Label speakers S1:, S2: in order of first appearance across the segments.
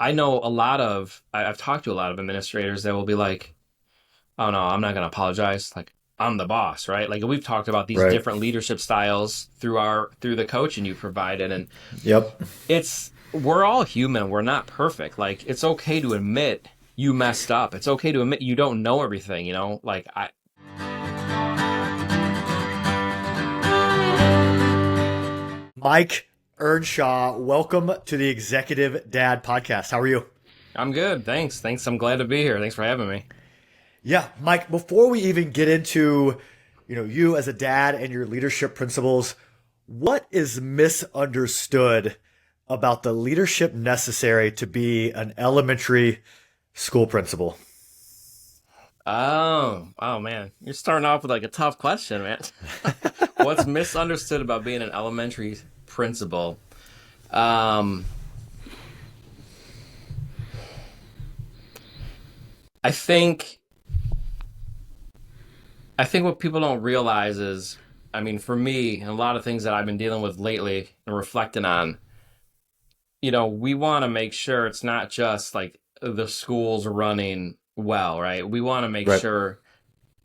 S1: I know I've talked to a lot of administrators that will be like, oh no, I'm not going to apologize. Like, I'm the boss, right? Like, we've talked about these
S2: Right.
S1: different leadership styles through the coaching you provided. And
S2: Yep.
S1: we're all human. We're not perfect. Like, it's okay to admit you messed up. It's okay to admit you don't know everything, Like,
S2: Mike Earnshaw, welcome to the Executive Dad Podcast. How are you?
S1: I'm good. Thanks. Thanks. I'm glad to be here. Thanks for having me.
S2: Yeah, Mike, before we even get into, you as a dad and your leadership principles, what is misunderstood about the leadership necessary to be an elementary school principal?
S1: Oh man. You're starting off with like a tough question, man. What's misunderstood about being an elementary principal? Um, I think I think what people don't realize is, I mean, for me, and a lot of things that I've been dealing with lately and reflecting on, we want to make sure it's not just like the school's running well, right? We want to make
S2: Right.
S1: sure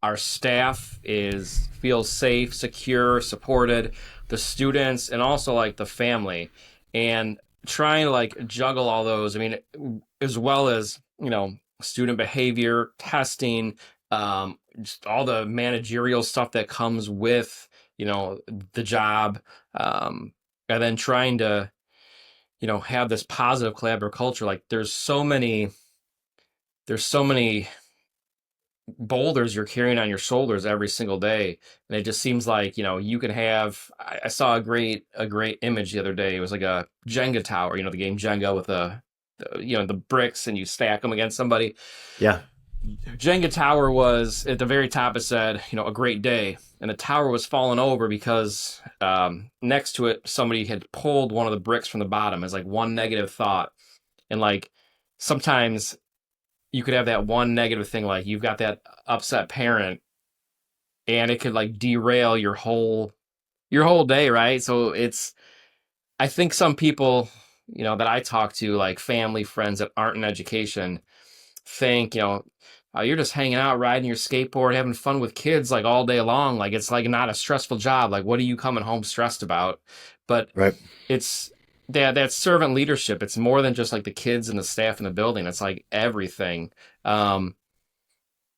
S1: our staff is feels safe, secure, supported, the students, and also like the family, and trying to like juggle all those. I mean, as well as student behavior testing, just all the managerial stuff that comes with the job, and then trying to have this positive collaborative culture. Like, there's so many boulders you're carrying on your shoulders every single day, and it just seems like you can have. I saw a great image the other day. It was like a Jenga tower, the game Jenga with the bricks, and you stack them against somebody.
S2: Yeah.
S1: Jenga tower was at the very top. It said, a great day, and the tower was falling over because next to it somebody had pulled one of the bricks from the bottom as like one negative thought. And like, sometimes you could have that one negative thing, like you've got that upset parent, and it could like derail your whole day, right? So I think some people that I talk to, like family, friends that aren't in education, think oh, you're just hanging out, riding your skateboard, having fun with kids like all day long, like it's like not a stressful job. Like, what are you coming home stressed about? But
S2: Right.
S1: it's that servant leadership. It's more than just like the kids and the staff in the building. It's like everything. um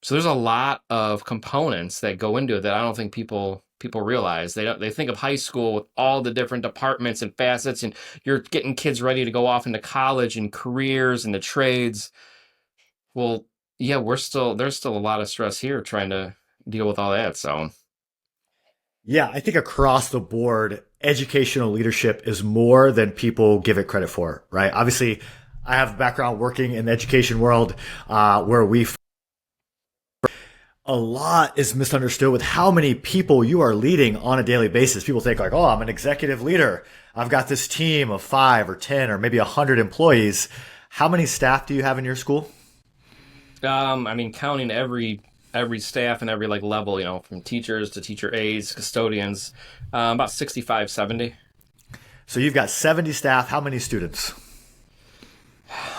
S1: so there's a lot of components that go into it that I don't think people realize. They think of high school with all the different departments and facets, and you're getting kids ready to go off into college and careers and the trades. Well, yeah, there's still a lot of stress here trying to deal with all that. So,
S2: Yeah, I think across the board, educational leadership is more than people give it credit for, right? Obviously, I have a background working in the education world where a lot is misunderstood with how many people you are leading on a daily basis. People think like, oh, I'm an executive leader. I've got this team of 5 or 10 or maybe 100 employees. How many staff do you have in your school?
S1: I mean, counting every staff and every like level, from teachers to teacher aides, custodians, about 65, 70.
S2: So you've got 70 staff. How many students?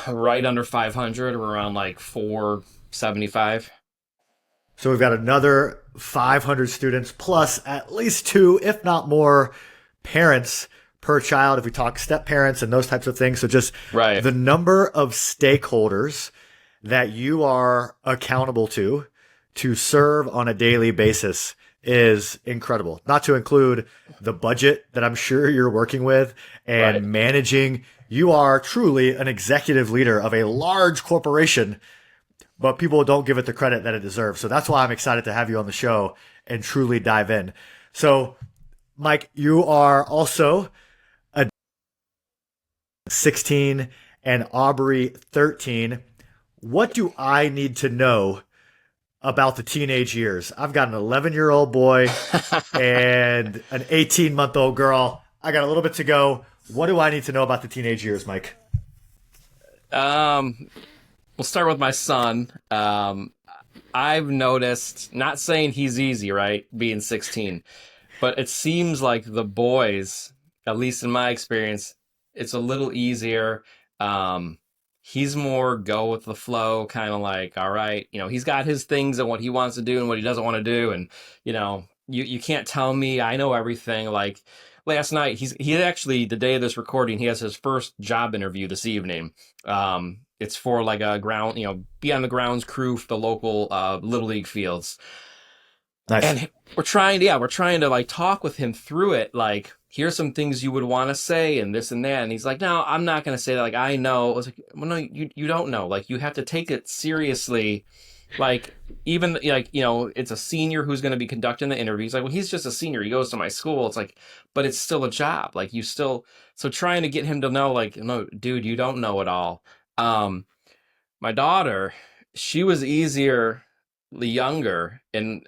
S1: Right under 500. We're around like 475.
S2: So we've got another 500 students plus at least two, if not more, parents per child if we talk step parents and those types of things. So just
S1: Right.
S2: the number of stakeholders that you are accountable to serve on a daily basis is incredible. Not to include the budget that I'm sure you're working with
S1: Right.
S2: and managing. You are truly an executive leader of a large corporation, but people don't give it the credit that it deserves. So that's why I'm excited to have you on the show and truly dive in. So, Mike, you are also a 16 and Aubrey 13. What do I need to know about the teenage years? I've got an 11-year-old boy and an 18-month-old girl. I got a little bit to go. What do I need to know about the teenage years, Mike?
S1: um, we'll start with my son. I've noticed, not saying he's easy, right, being 16, but it seems like the boys, at least in my experience, it's a little easier. Um, He's more go with the flow, kind of like, all right, he's got his things and what he wants to do and what he doesn't want to do. And, you can't tell me I know everything. Like last night, he actually, the day of this recording, he has his first job interview this evening. It's for like a ground, be on the grounds crew for the local Little League fields.
S2: Nice.
S1: And we're trying to like talk with him through it. Like, here's some things you would want to say and this and that. And he's like, no, I'm not going to say that. Like, I know. I was like, well, no, you don't know. Like, you have to take it seriously. Like, even like, it's a senior who's going to be conducting the interview. He's like, well, he's just a senior. He goes to my school. It's like, but it's still a job. Like, so trying to get him to know, like, no, dude, you don't know it all. Um, my daughter, she was easier younger, and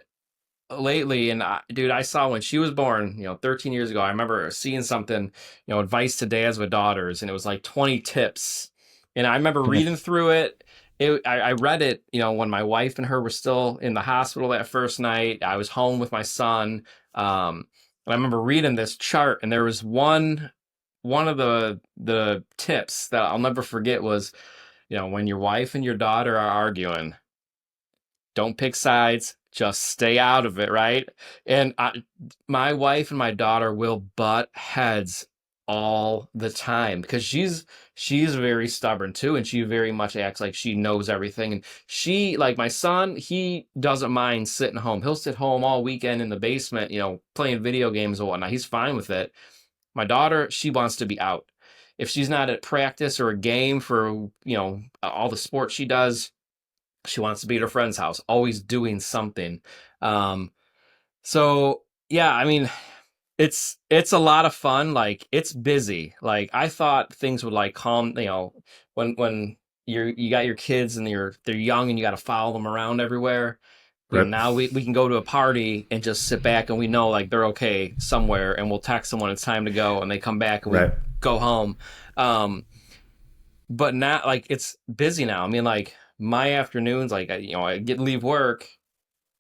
S1: lately, and dude, I saw when she was born, 13 years ago. I remember seeing something, advice to dads with daughters, and it was like 20 tips. And I remember reading through it. I read it, when my wife and her were still in the hospital that first night. I was home with my son. And I remember reading this chart, and there was one of the tips that I'll never forget was, when your wife and your daughter are arguing, don't pick sides, just stay out of it, right? And my wife and my daughter will butt heads all the time because she's very stubborn too, and she very much acts like she knows everything. And she, like my son, he doesn't mind sitting home. He'll sit home all weekend in the basement, playing video games and whatnot. He's fine with it. My daughter, she wants to be out. If she's not at practice or a game for, all the sports she does, she wants to be at her friend's house, always doing something. Um, so yeah, I mean, it's a lot of fun. Like, it's busy. Like, I thought things would like calm, when you got your kids and they're young and you got to follow them around everywhere.
S2: Right.
S1: Now we can go to a party and just sit back and we know like they're okay somewhere, and we'll text them when it's time to go and they come back and we
S2: Right.
S1: go home. But not like it's busy now. I mean, like my afternoons, like I get to leave work.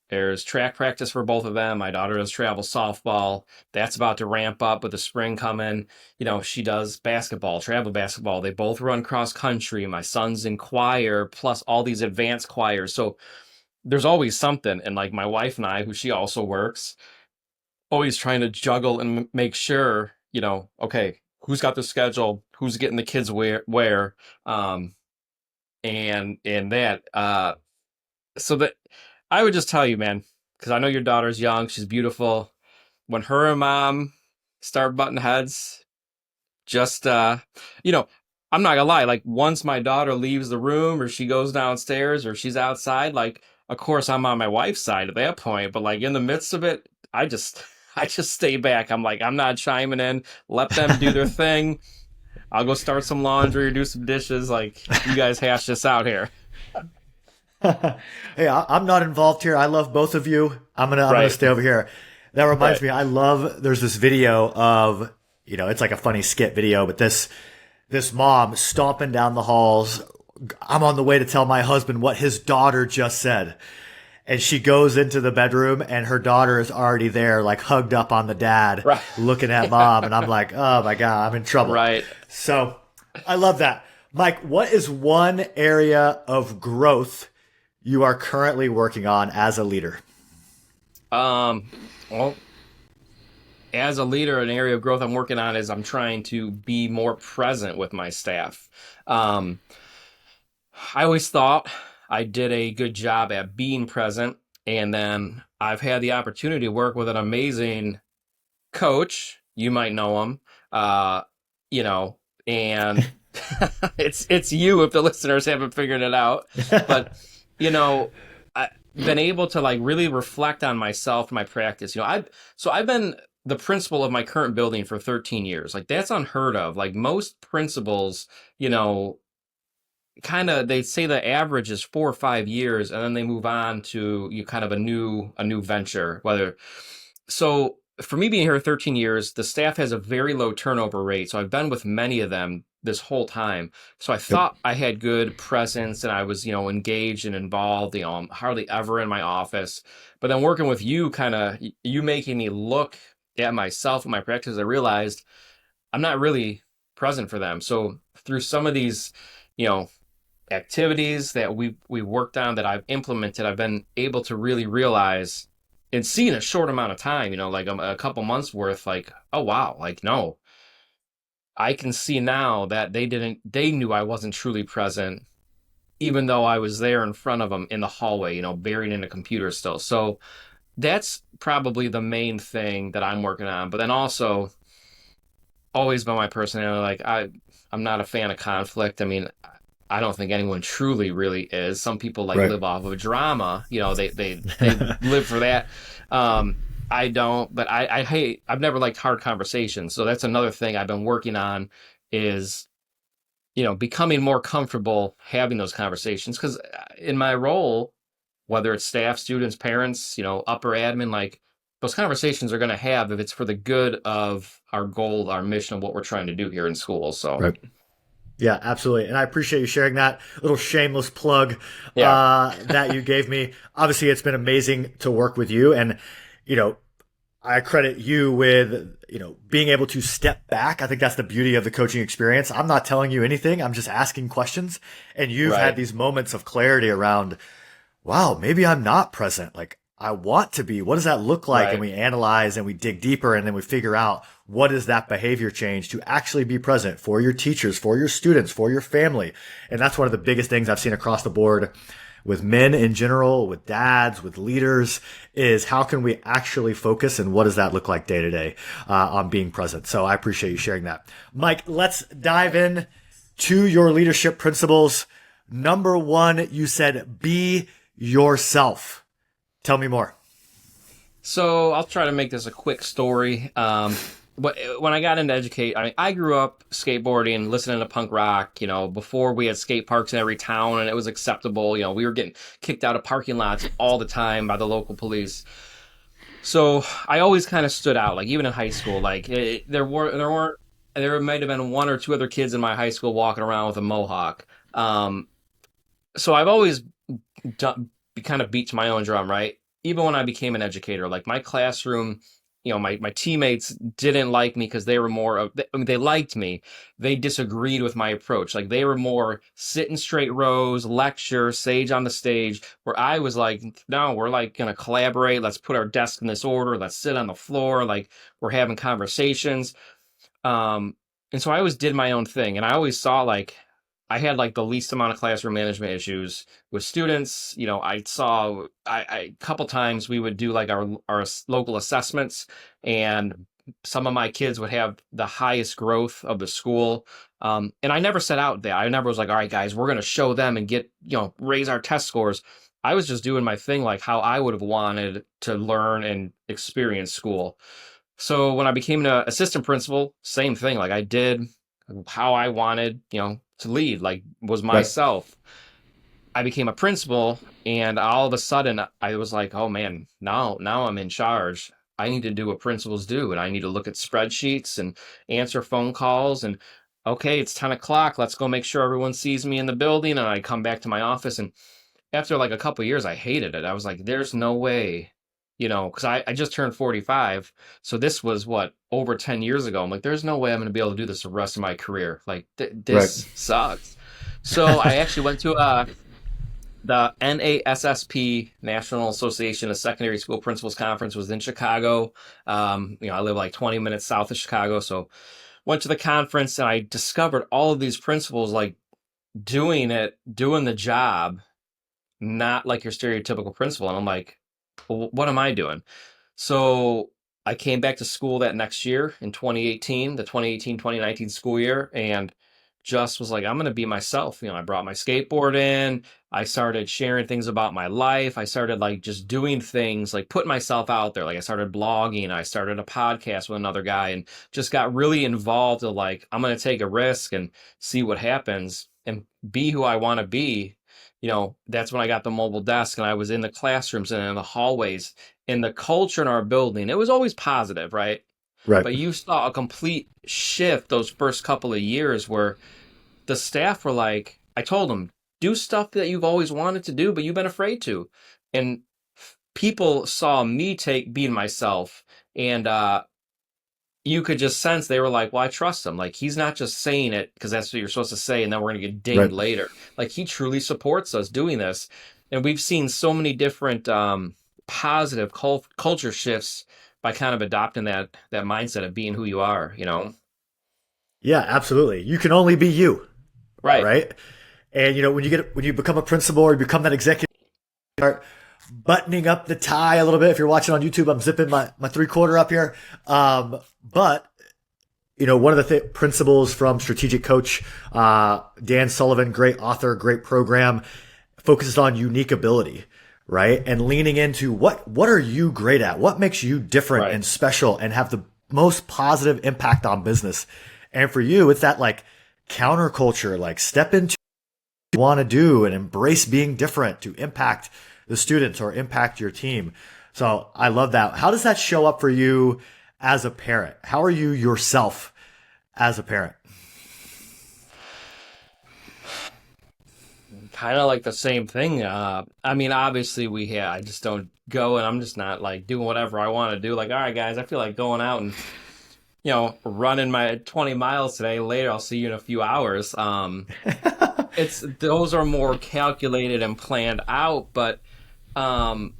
S1: There's track practice for both of them. My daughter does travel softball. That's about to ramp up with the spring coming. She does basketball, travel basketball. They both run cross country. My son's in choir, plus all these advanced choirs. So there's always something. And like my wife and I, who she also works, always trying to juggle and make sure, okay, who's got the schedule, who's getting the kids where, and that. So that I would just tell you, man, because I know your daughter's young, she's beautiful. When her and mom start butting heads, just I'm not gonna lie, like once my daughter leaves the room or she goes downstairs or she's outside, like of course I'm on my wife's side at that point, but like in the midst of it, I just I just stay back. I'm like, I'm not chiming in. Let them do their thing. I'll go start some laundry or do some dishes. Like, you guys hash this out here.
S2: Hey, I'm not involved here. I love both of you. I'm gonna
S1: Right.
S2: stay over here. That reminds
S1: Right.
S2: me. I love. There's this video of, it's like a funny skit video, but this mom stomping down the halls. I'm on the way to tell my husband what his daughter just said. And she goes into the bedroom and her daughter is already there, like hugged up on the dad,
S1: Right.
S2: looking at mom. And I'm like, oh my God, I'm in trouble.
S1: Right.
S2: So I love that. Mike, what is one area of growth you are currently working on as a leader?
S1: Well, as a leader, an area of growth I'm working on is I'm trying to be more present with my staff. Um, I always thought I did a good job at being present, and then I've had the opportunity to work with an amazing coach. You might know him, you know, and it's you if the listeners haven't figured it out. But I've been able to like really reflect on myself and my practice. I've been the principal of my current building for 13 years. Like, that's unheard of. Like, most principals, kind of, they say the average is 4 or 5 years, and then they move on to kind of a new venture. Whether so for me being here 13 years, the staff has a very low turnover rate. So I've been with many of them this whole time. So I
S2: Yep.
S1: thought I had good presence and I was, engaged and involved. I'm hardly ever in my office. But then working with you, kind of you making me look at myself and my practice, I realized I'm not really present for them. So through some of these, activities that we worked on that I've implemented, I've been able to really realize and see in a short amount of time, like a couple months worth, like, oh wow, like no, I can see now that they knew I wasn't truly present, even though I was there in front of them in the hallway, buried in a computer still. So that's probably the main thing that I'm working on. But then also, always been my personality. Like I'm not a fan of conflict. I mean, I don't think anyone truly really is. Some people like
S2: Right.
S1: live off of drama. They live for that. I don't, but I hate. I've never liked hard conversations. So that's another thing I've been working on is becoming more comfortable having those conversations. Because in my role, whether it's staff, students, parents, upper admin, like those conversations are going to have if it's for the good of our goal, our mission of what we're trying to do here in school. So
S2: Right. Yeah, absolutely. And I appreciate you sharing that little shameless plug
S1: yeah,
S2: that you gave me. Obviously, it's been amazing to work with you. And, you know, I credit you with, being able to step back. I think that's the beauty of the coaching experience. I'm not telling you anything. I'm just asking questions. And you've had
S1: right,
S2: these moments of clarity around, wow, maybe I'm not present. Like I want to be. What does that look like? And
S1: right.
S2: we analyze and we dig deeper and then we figure out what is that behavior change to actually be present for your teachers, for your students, for your family. And that's one of the biggest things I've seen across the board with men in general, with dads, with leaders, is how can we actually focus and what does that look like day to day on being present? So I appreciate you sharing that. Mike, let's dive in to your leadership principles. Number one, you said be yourself. Tell me more.
S1: So I'll try to make this a quick story. But when I got into educate, I grew up skateboarding, listening to punk rock. Before we had skate parks in every town, and it was acceptable. We were getting kicked out of parking lots all the time by the local police. So I always kind of stood out. Like even in high school, like there might have been one or two other kids in my high school walking around with a mohawk. So I've always done, kind of beat to my own drum, right? Even when I became an educator, like my classroom, my teammates didn't like me because they were more of, I mean, they liked me. They disagreed with my approach. Like they were more sit in straight rows, lecture, sage on the stage, where I was like, no, we're like going to collaborate. Let's put our desk in this order. Let's sit on the floor. Like we're having conversations. Um, and so I always did my own thing, and I always saw like I had like the least amount of classroom management issues with students. I saw a couple times we would do like our local assessments, and some of my kids would have the highest growth of the school. And I never set out there. I never was like, all right, guys, we're going to show them and get raise our test scores. I was just doing my thing like how I would have wanted to learn and experience school. So when I became an assistant principal, same thing. Like I did how I wanted, to lead, like was
S2: Right.
S1: myself. I became a principal, and all of a sudden I was like, oh man, now I'm in charge. I need to do what principals do, and I need to look at spreadsheets and answer phone calls. And okay, it's 10 o'clock. Let's go make sure everyone sees me in the building. And I come back to my office, and after like a couple of years, I hated it. I was like, there's no way, because I just turned 45. So this was what, over 10 years ago. I'm like, there's no way I'm going to be able to do this the rest of my career. Like,
S2: Right.
S1: this sucks. So I actually went to the NASSP, National Association of Secondary School Principals Conference, was in Chicago. I live like 20 minutes south of Chicago. So went to the conference, and I discovered all of these principals like doing the job, not like your stereotypical principal. And I'm like, well, what am I doing? So I came back to school that next year in 2018, the 2018-2019 school year, and just was like, I'm going to be myself. I brought my skateboard in. I started sharing things about my life. I started like just doing things, like putting myself out there. Like I started blogging. I started a podcast with another guy and just got really involved in like, I'm going to take a risk and see what happens and be who I want to be. That's when I got the mobile desk, and I was in the classrooms and in the hallways, in the culture in our building. It was always positive, right?
S2: Right.
S1: But you saw a complete shift those first couple of years where the staff were like, I told them, do stuff that you've always wanted to do, but you've been afraid to. And people saw me being myself, and you could just sense they were like, well, I trust him. Like, he's not just saying it because that's what you're supposed to say, and then we're going to get
S2: Right.
S1: dinged later. Like, he truly supports us doing this. And we've seen so many different positive culture shifts by kind of adopting that mindset of being who you are, you know?
S2: Yeah, absolutely. You can only be you,
S1: Right.
S2: right? And when you become a principal or you become that executive, start buttoning up the tie a little bit. If you're watching on YouTube, I'm zipping my 3/4 up here. But one of the principles from Strategic Coach Dan Sullivan, great author, great program, focuses on unique ability, right? And leaning into what are you great at? What makes you different
S1: Right.
S2: and special and have the most positive impact on business? And for you, it's that like counterculture, like step into what you want to do and embrace being different to impact the students or impact your team. So I love that. How does that show up for you as a parent? How are you yourself as a parent?
S1: Kind of like the same thing. I mean, obviously I just don't go and I'm just not like doing whatever I want to do. Like, all right, guys, I feel like going out and, running my 20 miles today. Later, I'll see you in a few hours. Those are more calculated and planned out, but, um,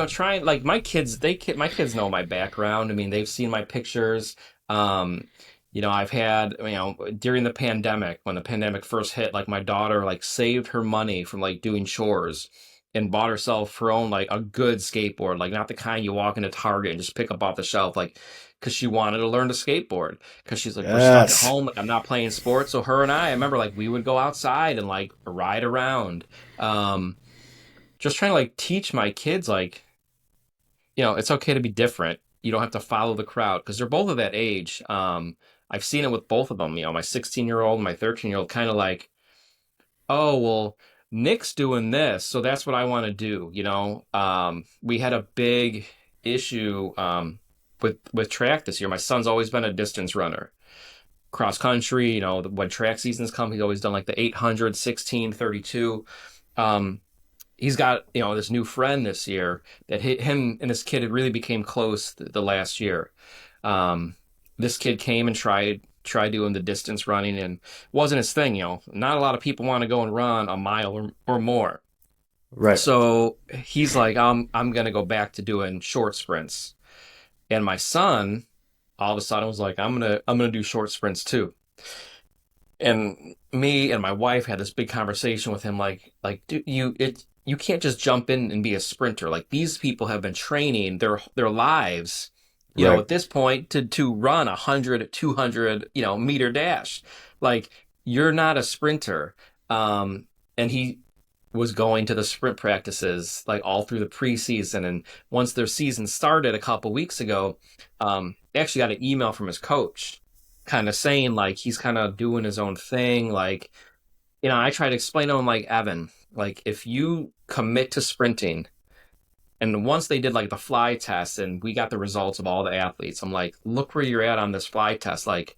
S1: trying like my kids know my background. I mean, they've seen my pictures. Um, I've had, during the pandemic, when the pandemic first hit, like my daughter like saved her money from like doing chores and bought herself her own like a good skateboard, like not the kind you walk into Target and just pick up off the shelf, like because she wanted to learn to skateboard because she's like, we're stuck at
S2: Yes.
S1: home, like I'm not playing sports. So her and I remember like we would go outside and like ride around. Um, just trying to like teach my kids like, it's okay to be different. You don't have to follow the crowd because they're both of that age. I've seen it with both of them. My 16-year-old and my 13-year-old kind of like, oh, well, Nick's doing this, so that's what I want to do. We had a big issue with track this year. My son's always been a distance runner, cross country. When track seasons come, he's always done like the 800, 16, 32. Um, he's got this new friend this year that him and this kid had really became close the last year. Um, this kid came and tried doing the distance running and wasn't his thing. Not a lot of people want to go and run a mile or more.
S2: Right.
S1: So he's like, I'm gonna go back to doing short sprints. And my son all of a sudden was like, I'm gonna do short sprints too. And me and my wife had this big conversation with him like dude, you can't just jump in and be a sprinter. Like these people have been training their lives,
S2: Right.
S1: at this point to run 100 200 meter dash. Like you're not a sprinter. And he was going to the sprint practices like all through the preseason, and once their season started a couple weeks ago, they actually got an email from his coach kind of saying like he's kind of doing his own thing. Like, I try to explain to him like, Evan, like if you commit to sprinting, and once they did like the fly test and we got the results of all the athletes, I'm like, look where you're at on this fly test. Like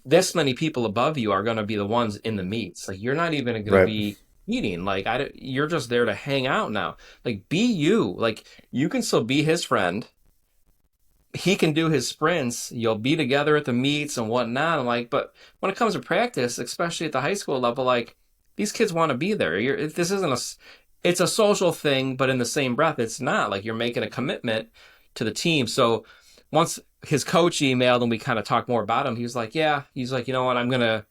S1: this many people above you are going to be the ones in the meets. Like you're not even going to
S2: Right.
S1: be eating. Like you're just there to hang out now. Like be you. Like you can still be his friend. He can do his sprints. You'll be together at the meets and whatnot. I'm like, but when it comes to practice, especially at the high school level, like these kids want to be there. This isn't it's a social thing, but in the same breath, it's not like you're making a commitment to the team. So once his coach emailed and we kind of talked more about him, he was like, yeah, he's like, you know what, I'm gonna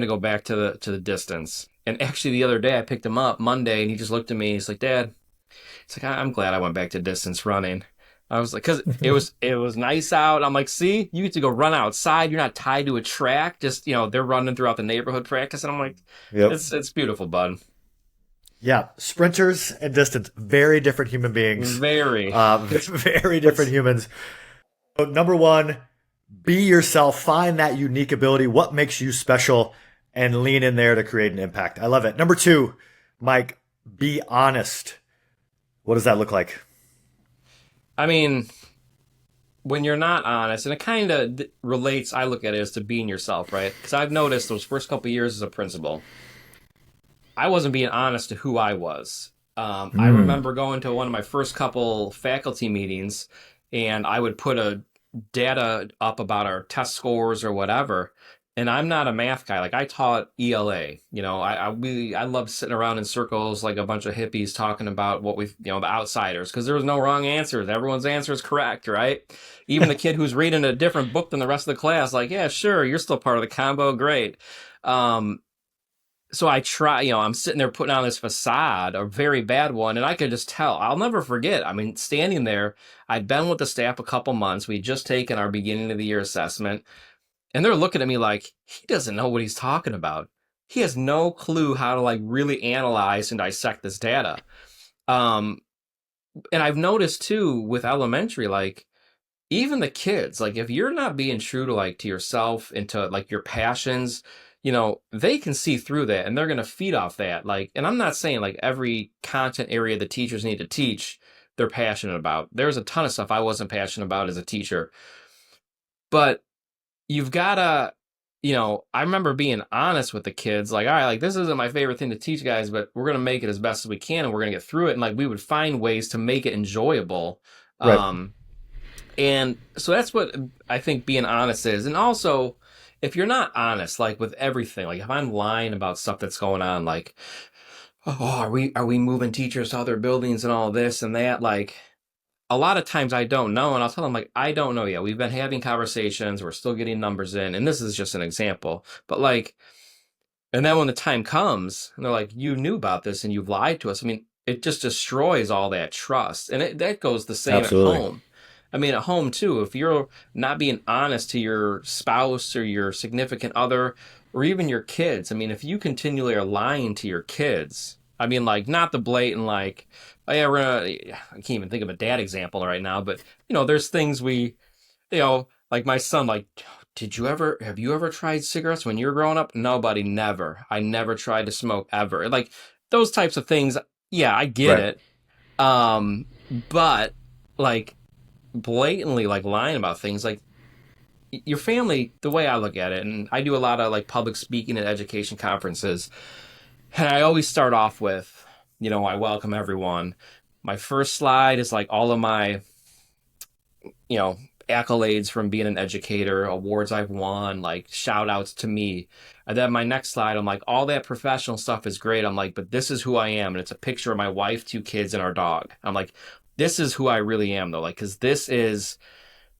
S1: go back to the distance. And actually, the other day I picked him up Monday, and he just looked at me. He's like, Dad, it's like I'm glad I went back to distance running. I was like, because it was nice out. I'm like, see, you get to go run outside. You're not tied to a track. Just they're running throughout the neighborhood practice, and I'm like,
S2: Yep.
S1: it's beautiful, bud.
S2: Yeah. Sprinters and distance, very different human beings.
S1: Very.
S2: Very different
S1: What's
S2: humans. So number one, be yourself. Find that unique ability. What makes you special, and lean in there to create an impact. I love it. Number two, Mike, be honest. What does that look like?
S1: I mean, when you're not honest, and it kind of relates, I look at it as to being yourself, right? Because I've noticed those first couple of years as a principal, I wasn't being honest to who I was. I
S2: Mm.
S1: remember going to one of my first couple faculty meetings, and I would put a data up about our test scores or whatever. And I'm not a math guy. Like I taught ELA. I love sitting around in circles like a bunch of hippies talking about what we, the outsiders, because there was no wrong answers. Everyone's answer is correct, right? Even the kid who's reading a different book than the rest of the class, like, yeah, sure, you're still part of the combo, great. Um, so I try, I'm sitting there putting on this facade, a very bad one, and I could just tell. I'll never forget. I mean, standing there, I'd been with the staff a couple months. We'd just taken our beginning of the year assessment, and they're looking at me like, he doesn't know what he's talking about. He has no clue how to like really analyze and dissect this data. Um, and I've noticed too with elementary, like even the kids, like if you're not being true to like to yourself and to like your passions, they can see through that and they're going to feed off that. Like, and I'm not saying like every content area the teachers need to teach they're passionate about. There's a ton of stuff I wasn't passionate about as a teacher, but you've gotta, I remember being honest with the kids, like, all right, like this isn't my favorite thing to teach guys, but we're gonna make it as best as we can and we're gonna get through it. And like we would find ways to make it enjoyable.
S2: Right.
S1: And so that's what I think being honest is. And also, if you're not honest, like with everything, like if I'm lying about stuff that's going on, like, oh, are we moving teachers to other buildings and all this and that, like a lot of times I don't know, and I'll tell them like I don't know yet. We've been having conversations, we're still getting numbers in, and this is just an example. But like, and then when the time comes, and they're like, "You knew about this, and you've lied to us." I mean, it just destroys all that trust, and that goes the same at
S2: Absolutely.
S1: home. I mean, at home too. If you're not being honest to your spouse or your significant other, or even your kids, I mean, if you continually are lying to your kids, I mean, like not the blatant like, oh yeah, I can't even think of a dad example right now, but there's things like my son, like, have you ever tried cigarettes when you were growing up? No, buddy, never. I never tried to smoke ever. Like those types of things. Yeah, I get
S2: Right.
S1: it. But like blatantly like lying about things, like your family, the way I look at it, and I do a lot of like public speaking at education conferences, and I always start off with, I welcome everyone. My first slide is like all of my, accolades from being an educator, awards I've won, like shout outs to me. And then my next slide, I'm like, all that professional stuff is great. I'm like, but this is who I am. And it's a picture of my wife, 2 kids, and our dog. I'm like, this is who I really am, though. Like, because this is,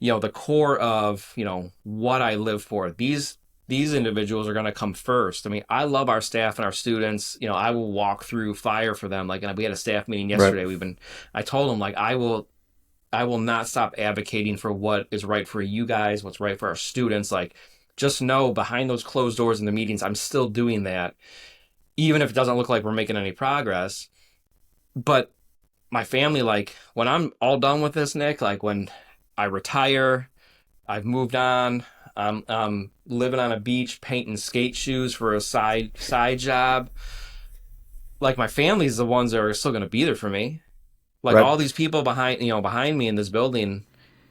S1: the core of, what I live for. These individuals are going to come first. I mean, I love our staff and our students. I will walk through fire for them. Like, and we had a staff meeting
S2: Right.
S1: yesterday. I told them like, I will not stop advocating for what is right for you guys, what's right for our students. Like, just know behind those closed doors in the meetings, I'm still doing that, even if it doesn't look like we're making any progress. But my family, like, when I'm all done with this, Nick, like when I retire, I've moved on. I'm living on a beach, painting skate shoes for a side job. Like my family's the ones that are still going to be there for me. Like
S2: Right.
S1: all these people behind me in this building,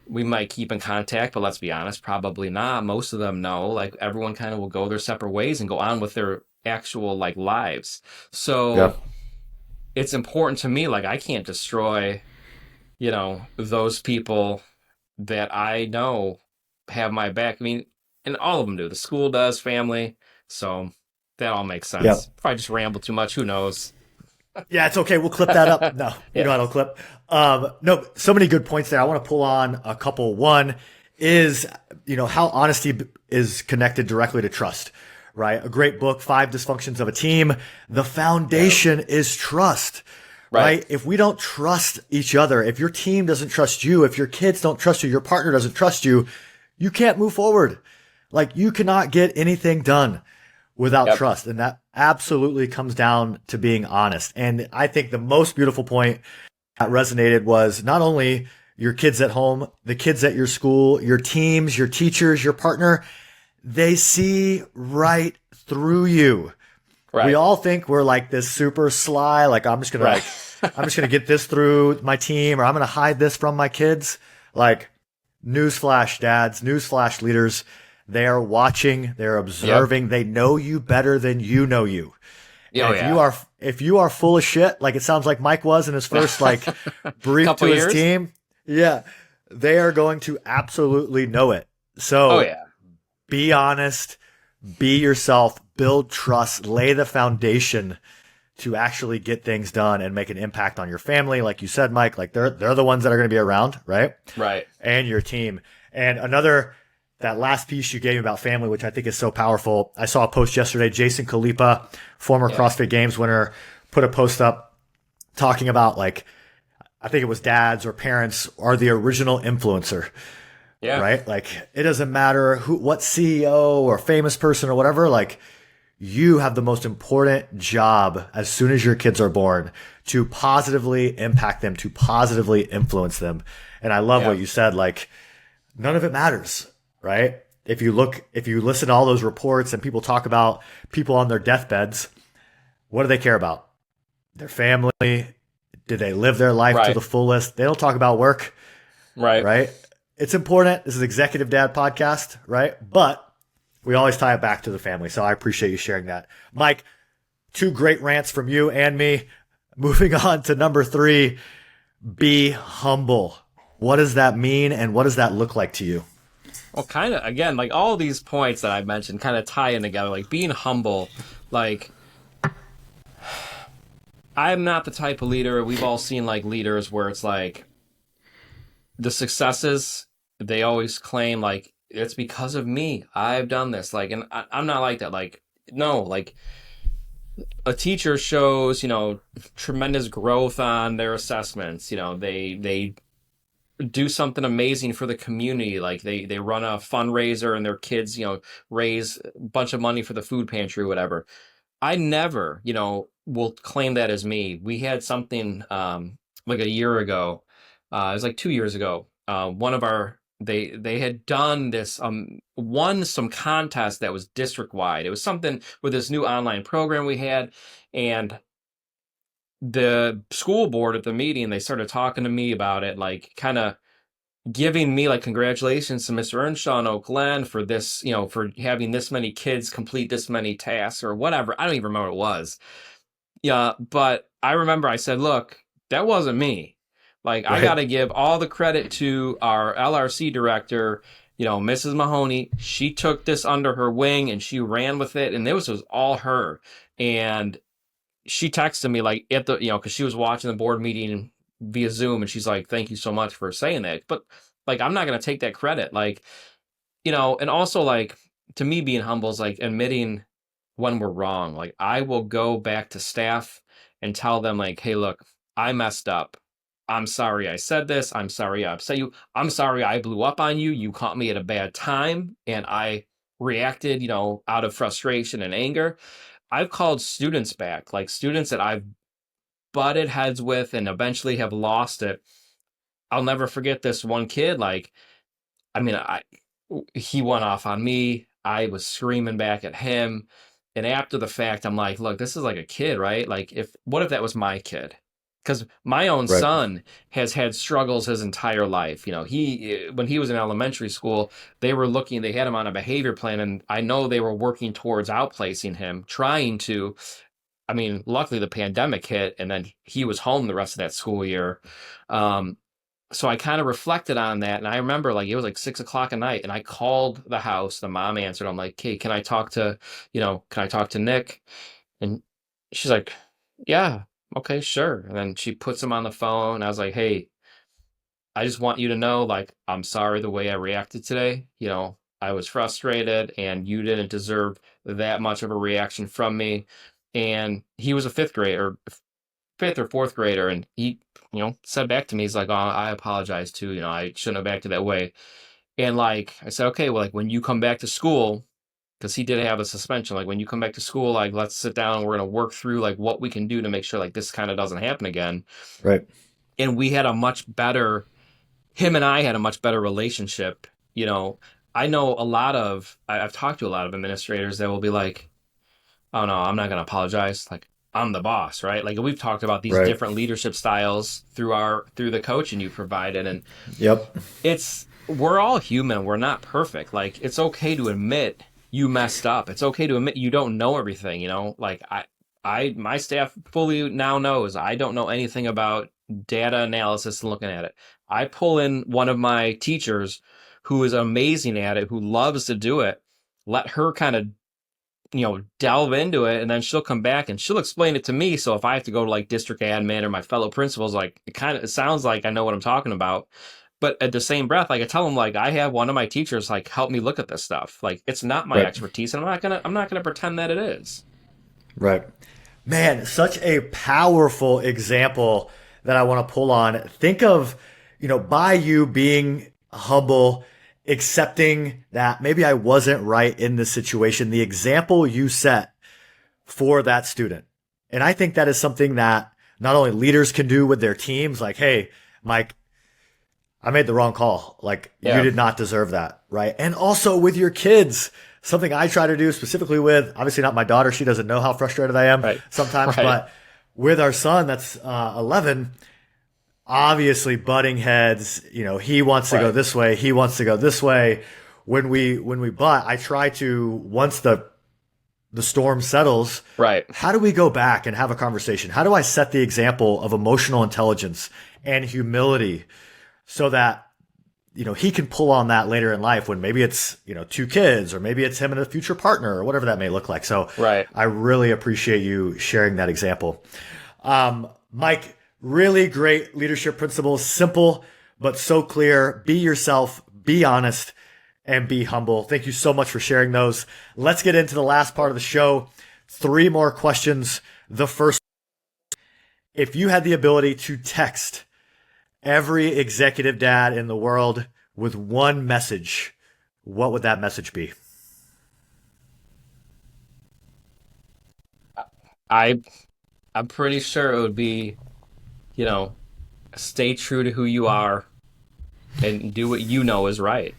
S1: we might keep in contact, but let's be honest, probably not. Most of them know. Like everyone kind of will go their separate ways and go on with their actual like lives.
S2: Yeah.
S1: So it's important to me. Like I can't destroy, those people that I know have my back. I mean, and all of them do. The school does, family. So that all makes
S2: Yeah.
S1: sense. Probably just ramble too much. Who knows?
S2: Yeah, it's okay. We'll clip that up. No, you
S1: Yeah.
S2: know I don't clip. No, so many good points there. I want to pull on a couple. One is, how honesty is connected directly to trust, right? A great book, Five Dysfunctions of a Team. The
S1: Yeah.
S2: foundation is trust,
S1: Right.
S2: right? If we don't trust each other, if your team doesn't trust you, if your kids don't trust you, your partner doesn't trust you, you can't move forward. Like you cannot get anything done without
S1: Yep.
S2: trust. And that absolutely comes down to being honest. And I think the most beautiful point that resonated was not only your kids at home, the kids at your school, your teams, your teachers, your partner, they see right through you. We
S1: Right.
S2: all think we're like this super sly, like
S1: Right.
S2: I'm just gonna get this through my team, or I'm gonna hide this from my kids. Like, newsflash, dads, newsflash, leaders, they are watching, they're
S1: Yep.
S2: observing, they know you better than you know you. And
S1: Oh yeah.
S2: if you are full of shit, like it sounds like Mike was in his first like brief to
S1: Couple
S2: his
S1: years.
S2: team, yeah, they are going to absolutely know it.
S1: Oh
S2: So
S1: yeah.
S2: be honest, be yourself, build trust, lay the foundation to actually get things done and make an impact on your family. Like you said, Mike, like they're the ones that are going to be around, right?
S1: Right.
S2: And your team. And another, that last piece you gave me about family, which I think is so powerful. I saw a post yesterday. Jason Kalipa, former
S1: Yeah.
S2: CrossFit Games winner, put a post up talking about like, I think it was dads or parents are the original influencer,
S1: Yeah.
S2: right? Like it doesn't matter what CEO or famous person or whatever, like you have the most important job as soon as your kids are born to positively impact them, to positively influence them. And I love
S1: Yeah.
S2: what you said, like none of it matters, right? If you listen to all those reports and people talk about people on their deathbeds, what do they care about? Their family? Did they live their life to
S1: Right.
S2: the fullest? They don't talk about work,
S1: Right.
S2: right? It's important. This is Executive Dad podcast, right? But we always tie it back to the family. So I appreciate you sharing that. Mike, two great rants from you and me. Moving on to number 3, be humble. What does that mean and what does that look like to you?
S1: Well, kind of, again, like all these points that I mentioned kind of tie in together, like being humble. Like, I'm not the type of leader, we've all seen like leaders where it's like the successes, they always claim like it's because of me. I've done this. Like, and I'm not like that. Like, no, like a teacher shows, tremendous growth on their assessments. They do something amazing for the community. Like they run a fundraiser and their kids, raise a bunch of money for the food pantry or whatever. I never, will claim that as me. We had something like a year ago. It was like 2 years ago. One of our they had done this won some contest that was district wide. It was something with this new online program we had, and the school board at the meeting, they started talking to me about it, like kind of giving me like congratulations to Mr. Earnshaw and Oak Glen for this, for having this many kids complete this many tasks or whatever. I don't even remember what it was. Yeah, but I remember I said, look, that wasn't me. Like, I got
S2: Right?
S1: to give all the credit to our LRC director, Mrs. Mahoney. She took this under her wing and she ran with it, and was all her. And she texted me like at the, because she was watching the board meeting via Zoom, and she's like, "Thank you so much for saying that." But like, I'm not gonna take that credit. Like, and also like to me, being humble is like admitting when we're wrong. Like, I will go back to staff and tell them like, "Hey, look, I messed up. I'm sorry I said this. I'm sorry I upset you. I'm sorry I blew up on you. You caught me at a bad time, and I reacted, out of frustration and anger." I've called students back, like students that I've butted heads with and eventually have lost it. I'll never forget this one kid. Like, I mean, he went off on me. I was screaming back at him. And after the fact, I'm like, look, this is like a kid, right? Like, what if that was my kid? Because my own
S2: Right.
S1: son has had struggles his entire life. When he was in elementary school, they had him on a behavior plan, and I know they were working towards outplacing him, trying to. I mean, luckily the pandemic hit, and then he was home the rest of that school year. Um, so I kind of reflected on that, and I remember like it was like 6 o'clock at night, and I called the house. The mom answered. I'm like, "Hey, can I talk to Nick?" And she's like, "Yeah, okay, sure." And then she puts him on the phone. And I was like, "Hey, I just want you to know, like, I'm sorry the way I reacted today. I was frustrated, and you didn't deserve that much of a reaction from me." And he was a fifth or fourth grader, and he, said back to me, he's like, "Oh, I apologize too. I shouldn't have acted that way." And like, I said, "Okay, well, like when you come back to school," because he did have a suspension, like when you come back to school, like let's sit down and we're gonna work through like what we can do to make sure like this kind of doesn't happen again.
S2: Right.
S1: And we had a much better him and I had a much better relationship. You know, I know I've talked to a lot of administrators that will be like, "Oh no, I'm not going to apologize. Like, I'm the boss," right? Like, we've talked about these
S2: Right.
S1: different leadership styles through the coaching you provided. And
S2: Yep.
S1: we're all human. We're not perfect. Like, it's okay to admit you messed up. It's okay to admit you don't know everything, like my staff fully now knows I don't know anything about data analysis and looking at it. I pull in one of my teachers who is amazing at it, who loves to do it, let her kind of, delve into it, and then she'll come back and she'll explain it to me. So if I have to go to like district admin or my fellow principals, like it sounds like I know what I'm talking about. But at the same breath, like I tell them, like I have one of my teachers like help me look at this stuff. Like it's not my
S2: Right.
S1: expertise, and I'm not gonna pretend that it is.
S2: Right. Man, such a powerful example that I want to pull on. Think of, by you being humble, accepting that maybe I wasn't right in this situation, the example you set for that student. And I think that is something that not only leaders can do with their teams, like, hey, Mike, I made the wrong call. Like, you
S1: Yeah.
S2: did not deserve that, right? And also with your kids, something I try to do specifically with, obviously not my daughter. She doesn't know how frustrated I am
S1: Right.
S2: sometimes,
S1: Right.
S2: but with our son that's 11, obviously butting heads, he wants to go
S1: Right.
S2: this way. He wants to go this way. When we butt, I try to, once the storm settles,
S1: Right.
S2: how do we go back and have a conversation? How do I set the example of emotional intelligence and humility so that he can pull on that later in life when maybe it's two kids or maybe it's him and a future partner or whatever that may look like. So
S1: Right.
S2: I really appreciate you sharing that example. Mike, really great leadership principles, simple but so clear. Be yourself, be honest, and be humble. Thank you so much for sharing those. Let's get into the last part of the show. 3 more questions. The first, if you had the ability to text every executive dad in the world with one message, what would that message be?
S1: I I'm pretty sure it would be, you know, stay true to who you are and do what you know is right.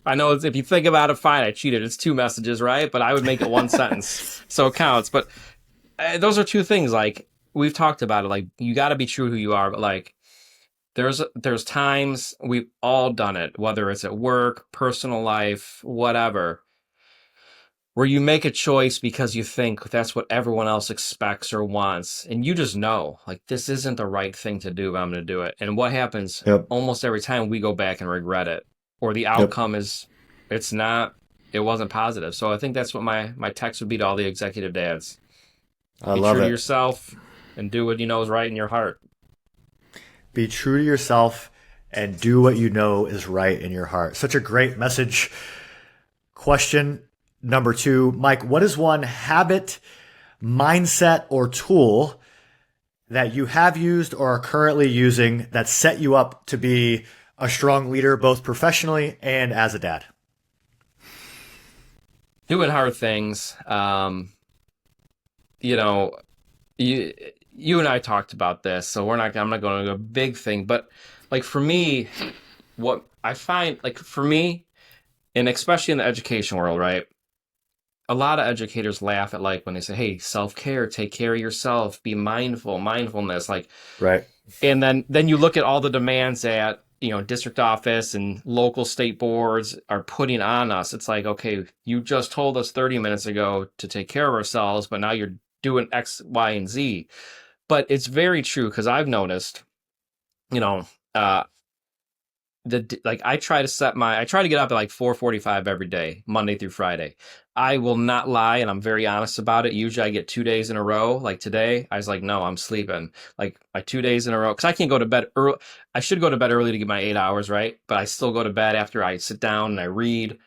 S1: I know if you think about it, fine, I cheated. It's 2 messages, right? But I would make it 1 sentence, so it counts. But those are 2 things. Like we've talked about it. Like you got to be true to who you are. But like there's times we've all done it, whether it's at work, personal life, whatever, where you make a choice because you think that's what everyone else expects or wants, and you just know like this isn't the right thing to do, but I'm going to do it. And what happens
S2: Yep.
S1: almost every time, we go back and regret it, or the
S2: Yep.
S1: outcome is it's not it wasn't positive. So I think that's what my text would be to all the executive dads:
S2: I
S1: be
S2: love
S1: true to
S2: it.
S1: yourself and do what you know is right in your heart.
S2: Be true to yourself and do what you know is right in your heart. Such a great message. Question number 2, Mike, what is one habit, mindset, or tool that you have used or are currently using that set you up to be a strong leader, both professionally and as a dad?
S1: Doing hard things. You know, you you and I talked about this, so I'm not going to go big thing, but like for me, what I find, like for me, and especially in the education world, right? A lot of educators laugh at like when they say, "Hey, self-care, take care of yourself, be mindful, mindfulness." Like,
S2: Right.
S1: and then you look at all the demands that, district office and local state boards are putting on us. It's like, okay, you just told us 30 minutes ago to take care of ourselves, but now you're doing X, Y, and Z. But it's very true because I've noticed, you know, uh, like I try to get up at like 4:45 every day, Monday through Friday. I will not lie, and I'm very honest about it. Usually I get 2 days in a row. Like today, I was like, no, I'm sleeping. Like my 2 days in a row, because I can't go to bed early. I should go to bed early to get my 8 hours, right? But I still go to bed after I sit down and I read.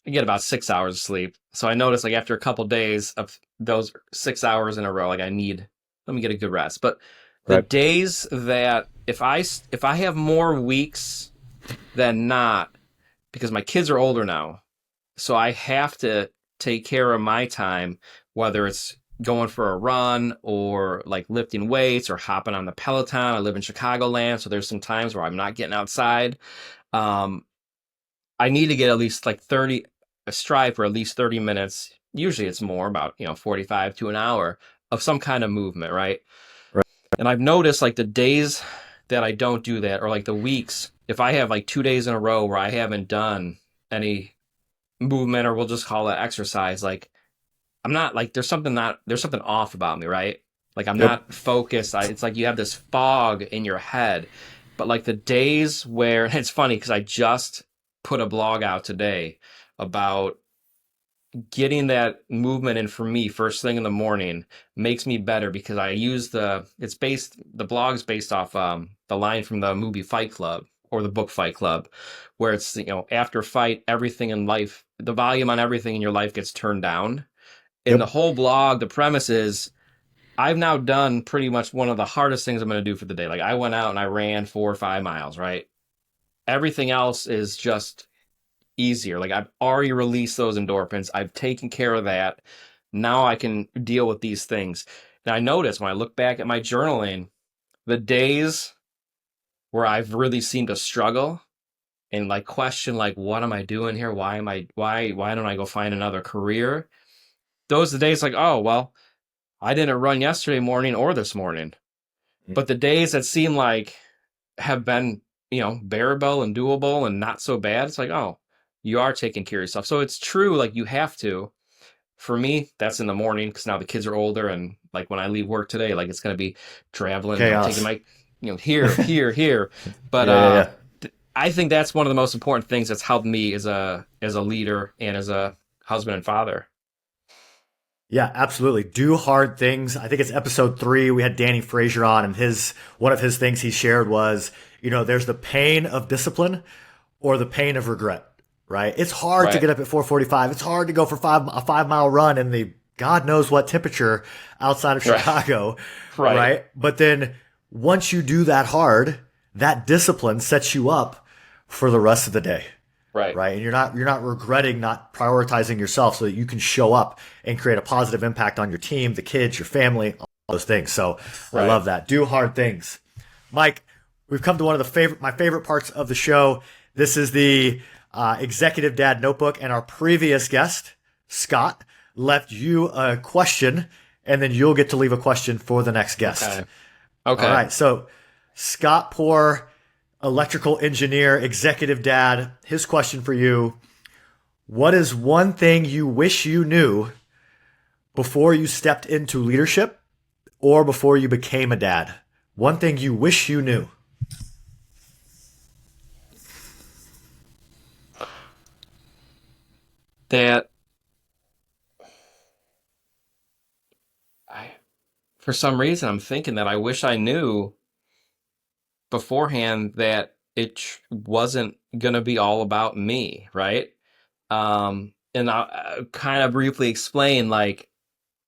S1: I get about 6 hours of sleep. So I notice like after a couple days of those 6 hours in a row, like let me get a good rest. But the
S2: Right.
S1: days that if I have more weeks than not, because my kids are older now, so I have to take care of my time, whether it's going for a run or like lifting weights or hopping on the Peloton. I live in Chicagoland, so there's some times where I'm not getting outside. Um, I need to get at least like 30, a strive for at least 30 minutes. Usually it's more, about 45 to an hour of some kind of movement, right?
S2: Right.
S1: And I've noticed like the days that I don't do that, or like the weeks, if I have like 2 days in a row where I haven't done any movement, or we'll just call it exercise, like I'm not like there's something off about me, right? Like I'm
S2: Yep.
S1: not focused. It's like you have this fog in your head. But like the days where it's funny because I just put a blog out today about getting that movement in for me first thing in the morning makes me better because I use the blog's based off the line from the movie Fight Club or the book Fight Club, where it's, after a fight, everything in life, the volume on everything in your life gets turned down. In the
S2: Yep.
S1: whole blog, the premise is I've now done pretty much one of the hardest things I'm going to do for the day. Like I went out and I ran 4 or 5 miles, right? Everything else is just easier. Like I've already released those endorphins. I've taken care of that. Now I can deal with these things. And I notice when I look back at my journaling, the days where I've really seemed to struggle and like question like what am I doing here? Why don't I go find another career? Those are the days like, oh well, I didn't run yesterday morning or this morning. But the days that seem like have been, bearable and doable and not so bad, it's like, oh, you are taking care of yourself. So it's true, like you have to. For me, that's in the morning because now the kids are older, and like when I leave work today, like it's gonna be traveling, taking
S2: Chaos.
S1: my, here. But
S2: Yeah, yeah, yeah.
S1: I think that's one of the most important things that's helped me as a leader and as a husband and father.
S2: Yeah, absolutely. Do hard things. I think it's episode 3. We had Danny Frazier on, and his one of his things he shared was, there's the pain of discipline or the pain of regret. Right? It's hard to
S1: Right,
S2: get up at 4:45. It's hard to go for a 5 mile run in the God knows what temperature outside of
S1: right,
S2: Chicago.
S1: right,
S2: Right? But then once you do that hard, that discipline sets you up for the rest of the day,
S1: right,
S2: right? And you're not regretting not prioritizing yourself so that you can show up and create a positive impact on your team, the kids, your family, all those things. So I
S1: right.
S2: love that. Do hard things. Mike, we've come to one of my favorite parts of the show. This is the Executive Dad Notebook, and our previous guest, Scott, left you a question, and then you'll get to leave a question for the next guest.
S1: Okay,
S2: All
S1: okay.
S2: right. So Scott Poor, electrical engineer, executive dad, his question for you: what is one thing you wish you knew before you stepped into leadership or before you became a dad? One thing you wish you knew.
S1: That I, for some reason, I'm thinking that I wish I knew beforehand that wasn't going to be all about me, right? And I'll kind of briefly explain, like,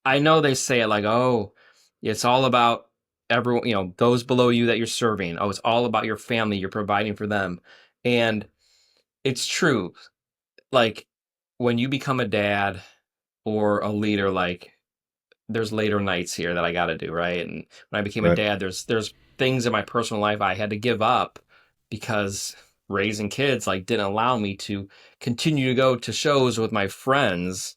S1: I know they say it like, oh, it's all about everyone, those below you that you're serving. Oh, it's all about your family. You're providing for them. And it's true. Like, when you become a dad or a leader, like, there's later nights here that I got to do, right? And when I became a
S2: Right.
S1: dad, there's things in my personal life I had to give up because raising kids like didn't allow me to continue to go to shows with my friends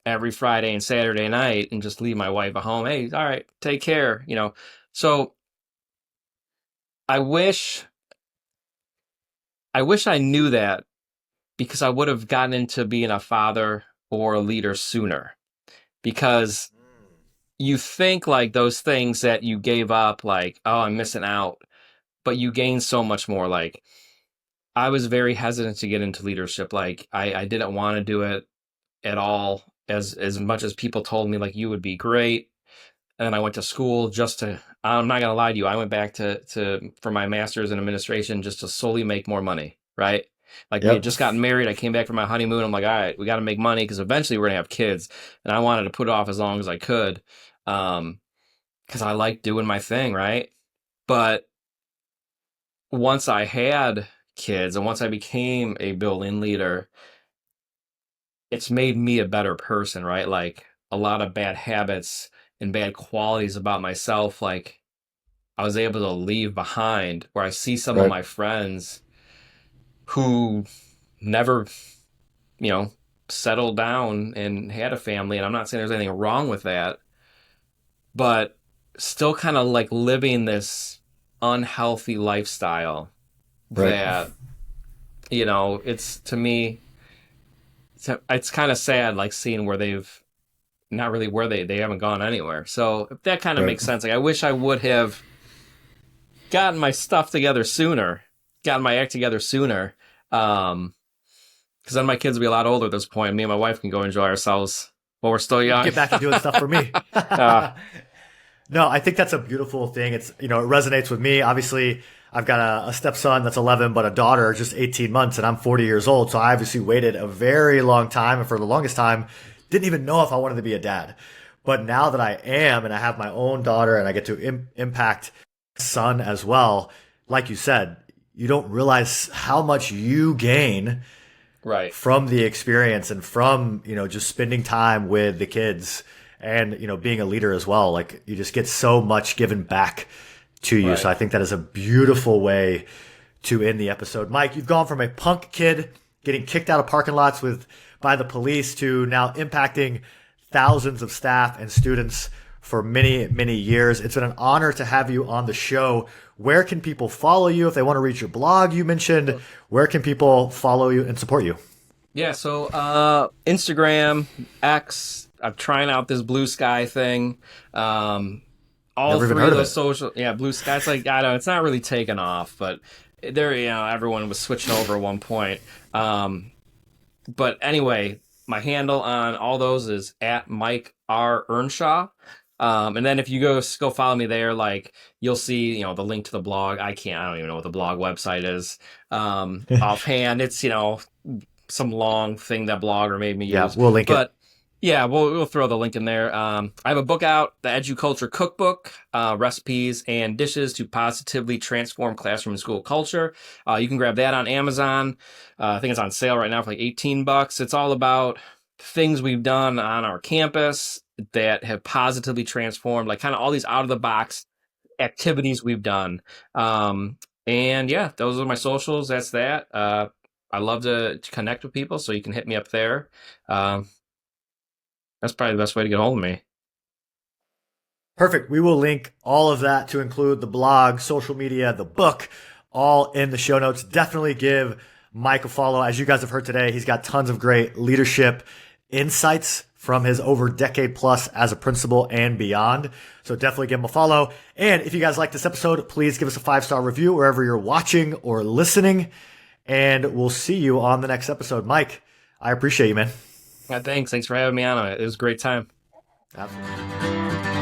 S1: every Friday and Saturday night and just leave my wife at home. Hey, all right, take care. So I wish I knew that because I would have gotten into being a father or a leader sooner. Because you think like those things that you gave up, like, oh, I'm missing out, but you gain so much more. Like, I was very hesitant to get into leadership. Like, I didn't want to do it at all, as much as people told me, like, you would be great. And then I went to school just to, I'm not going to lie to you, I went back for my master's in administration just to solely make more money, right? Like, we had
S2: Yep.
S1: just gotten married. I came back from my honeymoon. I'm like, all right, we got to make money because eventually we're going to have kids. And I wanted to put it off as long as I could. Because I like doing my thing, right? But once I had kids and once I became a building leader, it's made me a better person, right? Like a lot of bad habits and bad qualities about myself, like I was able to leave behind. Where I see some of
S2: Right.
S1: my friends who never, you know, settled down and had a family, and I'm not saying there's anything wrong with that, but still kind of like living this unhealthy lifestyle
S2: Right.
S1: that, it's to me, it's kind of sad, like seeing where they've not really where they haven't gone anywhere. So if that kind of
S2: Right.
S1: makes sense, like I wish I would have gotten my stuff together sooner, gotten my act together sooner. Because then my kids will be a lot older at this point. Me and my wife can go enjoy ourselves while we're still
S2: You can
S1: young.
S2: get back to doing stuff for me.
S1: uh,
S2: No, I think that's a beautiful thing. It's, it resonates with me. Obviously, I've got a stepson that's 11, but a daughter just 18 months, and I'm 40 years old. So I obviously waited a very long time. And for the longest time, didn't even know if I wanted to be a dad. But now that I am, and I have my own daughter and I get to impact son as well, like you said, you don't realize how much you gain
S1: right.
S2: from the experience and from, just spending time with the kids and, being a leader as well. Like you just get so much given back to you.
S1: Right.
S2: So I think that is a beautiful way to end the episode. Mike, you've gone from a punk kid getting kicked out of parking lots by the police to now impacting thousands of staff and students for many, many years. It's been an honor to have you on the show. Where can people follow you if they want to read your blog you mentioned? Where can people follow you and support you?
S1: Yeah, so Instagram, X, I'm trying out this Blue Sky thing. All
S2: Never even
S1: three
S2: heard
S1: of
S2: of
S1: those
S2: it.
S1: social, yeah, Blue Sky. It's like I don't, it's not really taken off, but there, everyone was switching over at one point. But anyway, my handle on all those is at Mike R Earnshaw. And then if you go follow me there, like you'll see, the link to the blog. I don't even know what the blog website is. Offhand, it's, some long thing that blogger made me
S2: Yeah,
S1: use.
S2: we'll link it.
S1: But yeah, we'll throw the link in there. I have a book out, the Educulture Cookbook, recipes and dishes to positively transform classroom and school culture. You can grab that on Amazon. I think it's on sale right now for like $18. It's all about things we've done on our campus that have positively transformed, like kind of all these out of the box activities we've done. And yeah, those are my socials. That's that. I love to connect with people, so you can hit me up there. That's probably the best way to get hold of me.
S2: Perfect. We will link all of that to include the blog, social media, the book, all in the show notes. Definitely give Mike a follow. As you guys have heard today, he's got tons of great leadership insights from his over decade plus as a principal and beyond. So definitely give him a follow. And if you guys like this episode, please give us a 5-star review wherever you're watching or listening. And we'll see you on the next episode. Mike, I appreciate you, man.
S1: Yeah, thanks. Thanks for having me on. It was a great time.
S2: Absolutely.